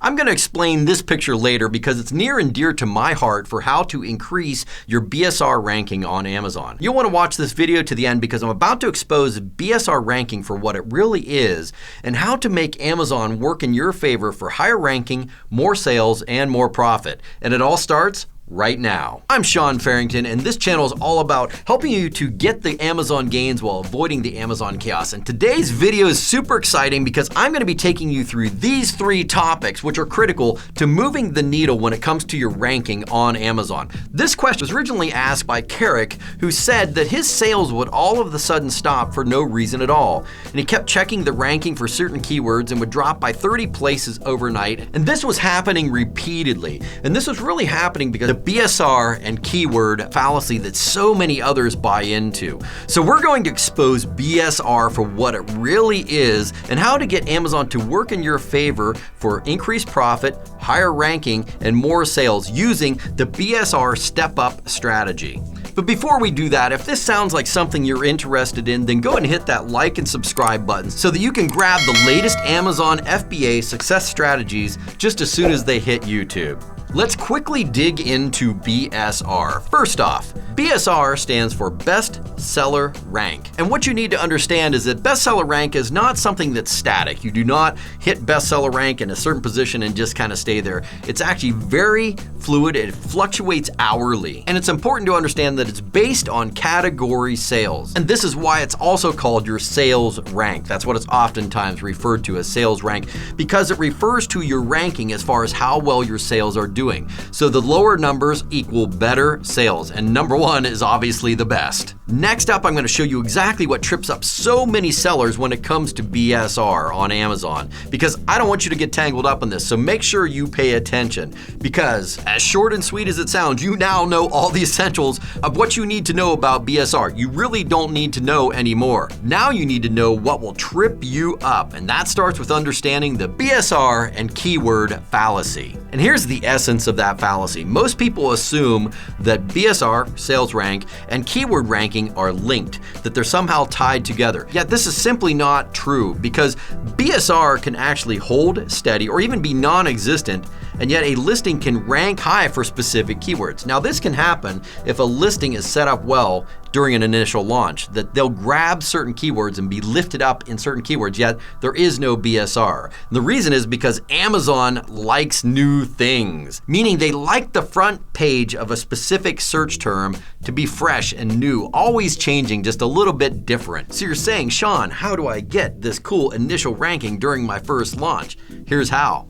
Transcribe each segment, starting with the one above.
I'm going to explain this picture later because it's near and dear to my heart for how to increase your BSR ranking on Amazon. You'll want to watch this video to the end because I'm about to expose BSR ranking for what it really is and how to make Amazon work in your favor for higher ranking, more sales, and more profit. And it all starts right now. I'm Sean Farrington, and this channel is all about helping you to get the Amazon gains while avoiding the Amazon chaos. And today's video is super exciting because I'm going to be taking you through these 3 topics which are critical to moving the needle when it comes to your ranking on Amazon. This question was originally asked by Carrick, who said that his sales would all of a sudden stop for no reason at all. And he kept checking the ranking for certain keywords and would drop by 30 places overnight. And this was happening repeatedly. And this was really happening because the BSR and keyword fallacy that so many others buy into. So we're going to expose BSR for what it really is and how to get Amazon to work in your favor for increased profit, higher ranking, and more sales using the BSR step-up strategy. But before we do that, if this sounds like something you're interested in, then go and hit that like and subscribe button so that you can grab the latest Amazon FBA success strategies just as soon as they hit YouTube. Let's quickly dig into BSR. First off, BSR stands for Best Seller Rank. And what you need to understand is that Best Seller Rank is not something that's static. You do not hit Best Seller Rank in a certain position and just kind of stay there. It's actually very fluid. It fluctuates hourly. And it's important to understand that it's based on category sales. And this is why it's also called your sales rank. That's what it's oftentimes referred to as sales rank, because it refers to your ranking as far as how well your sales are doing. So the lower numbers equal better sales, and number 1 is obviously the best. Next up, I'm going to show you exactly what trips up so many sellers when it comes to BSR on Amazon, because I don't want you to get tangled up in this, so make sure you pay attention, because as short and sweet as it sounds, you now know all the essentials of what you need to know about BSR. You really don't need to know anymore. Now you need to know what will trip you up, and that starts with understanding the BSR and keyword fallacy. And here's the essence of that fallacy. Most people assume that BSR, sales rank, and keyword ranking are linked, that they're somehow tied together. Yet this is simply not true, because BSR can actually hold steady or even be non-existent, and yet a listing can rank high for specific keywords. Now this can happen if a listing is set up well during an initial launch, that they'll grab certain keywords and be lifted up in certain keywords, yet there is no BSR. And the reason is because Amazon likes new things, meaning they like the front page of a specific search term to be fresh and new, always changing, just a little bit different. So you're saying, Sean, how do I get this cool initial ranking during my first launch? Here's how.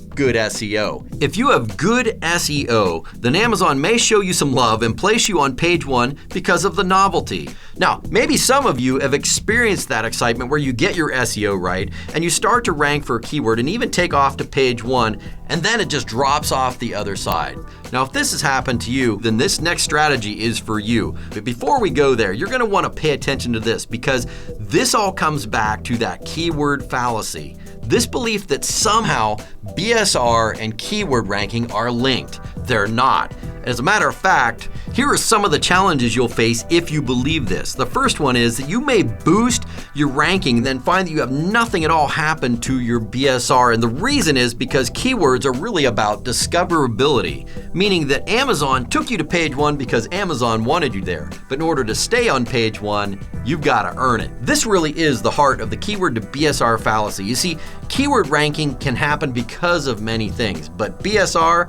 Good SEO. If you have good SEO, then Amazon may show you some love and place you on page 1 because of the novelty. Now, maybe some of you have experienced that excitement where you get your SEO right and you start to rank for a keyword and even take off to page 1, and then it just drops off the other side. Now, if this has happened to you, then this next strategy is for you. But before we go there, you're going to want to pay attention to this, because this all comes back to that keyword fallacy. This belief that somehow BSR and keyword ranking are linked. They're not. As a matter of fact, here are some of the challenges you'll face if you believe this. The first one is that you may boost your ranking, then find that you have nothing at all happen to your BSR. And the reason is because keywords are really about discoverability, meaning that Amazon took you to page 1 because Amazon wanted you there. But in order to stay on page 1, you've got to earn it. This really is the heart of the keyword to BSR fallacy. You see, keyword ranking can happen because of many things, but BSR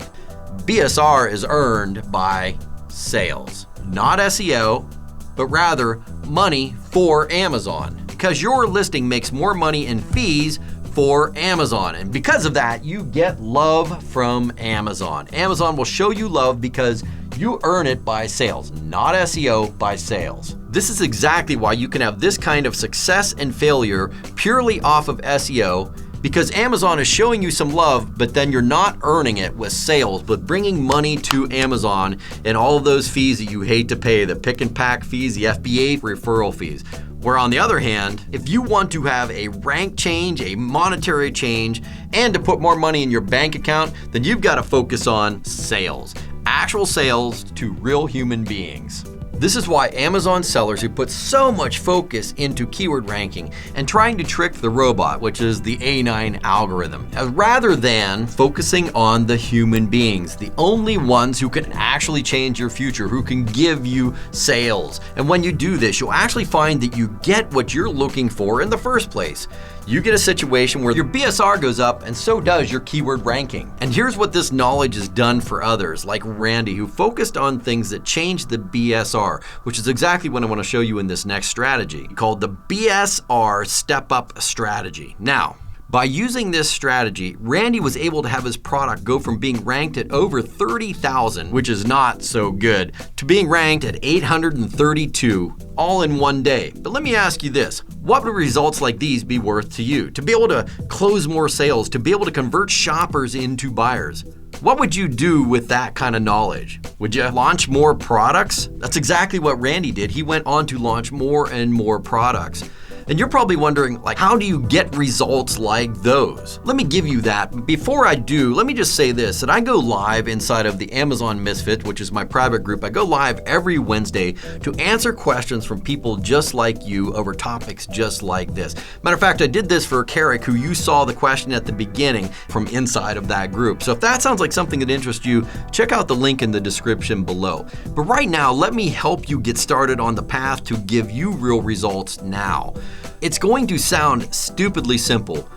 is earned by sales, not SEO, but rather money for Amazon, because your listing makes more money in fees for Amazon. And because of that, you get love from Amazon. Amazon will show you love because you earn it by sales, not SEO, by sales. This is exactly why you can have this kind of success and failure purely off of SEO, because Amazon is showing you some love, but then you're not earning it with sales, but bringing money to Amazon and all of those fees that you hate to pay, the pick and pack fees, the FBA referral fees. Where on the other hand, if you want to have a rank change, a monetary change, and to put more money in your bank account, then you've got to focus on sales. Actual sales to real human beings. This is why Amazon sellers who put so much focus into keyword ranking and trying to trick the robot, which is the A9 algorithm, rather than focusing on the human beings, the only ones who can actually change your future, who can give you sales. And when you do this, you'll actually find that you get what you're looking for in the first place. You get a situation where your BSR goes up and so does your keyword ranking. And here's what this knowledge has done for others like Randy, who focused on things that changed the BSR, which is exactly what I want to show you in this next strategy called the BSR Step Up Strategy. Now, by using this strategy, Randy was able to have his product go from being ranked at over 30,000, which is not so good, to being ranked at 832 all in one day. But let me ask you this, what would results like these be worth to you? To be able to close more sales, to be able to convert shoppers into buyers? What would you do with that kind of knowledge? Would you launch more products? That's exactly what Randy did. He went on to launch more and more products. And you're probably wondering, like, how do you get results like those? Let me give you that. Before I do, let me just say this, that I go live inside of the Amazon Misfit, which is my private group. I go live every Wednesday to answer questions from people just like you over topics just like this. Matter of fact, I did this for Carrick, who you saw the question at the beginning from inside of that group. So if that sounds like something that interests you, check out the link in the description below. But right now, let me help you get started on the path to give you real results now. It's going to sound stupidly simple,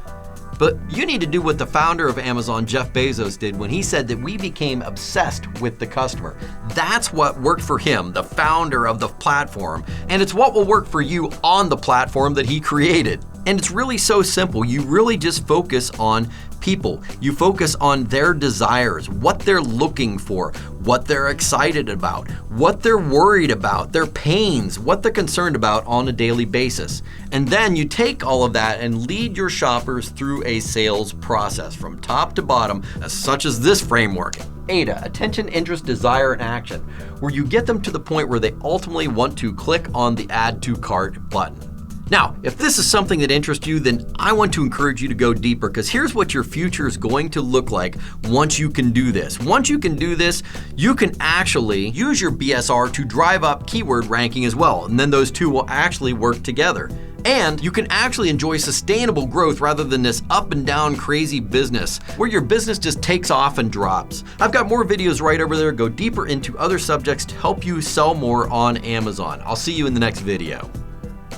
but you need to do what the founder of Amazon, Jeff Bezos, did when he said that we became obsessed with the customer. That's what worked for him, the founder of the platform, and it's what will work for you on the platform that he created. And it's really so simple. You really just focus on people. You focus on their desires, what they're looking for, what they're excited about, what they're worried about, their pains, what they're concerned about on a daily basis. And then you take all of that and lead your shoppers through a sales process from top to bottom, such as this framework. AIDA, attention, interest, desire, and action, where you get them to the point where they ultimately want to click on the add to cart button. Now, if this is something that interests you, then I want to encourage you to go deeper, because here's what your future is going to look like once you can do this. Once you can do this, you can actually use your BSR to drive up keyword ranking as well, and then those two will actually work together. And you can actually enjoy sustainable growth rather than this up and down crazy business where your business just takes off and drops. I've got more videos right over there. Go deeper into other subjects to help you sell more on Amazon. I'll see you in the next video.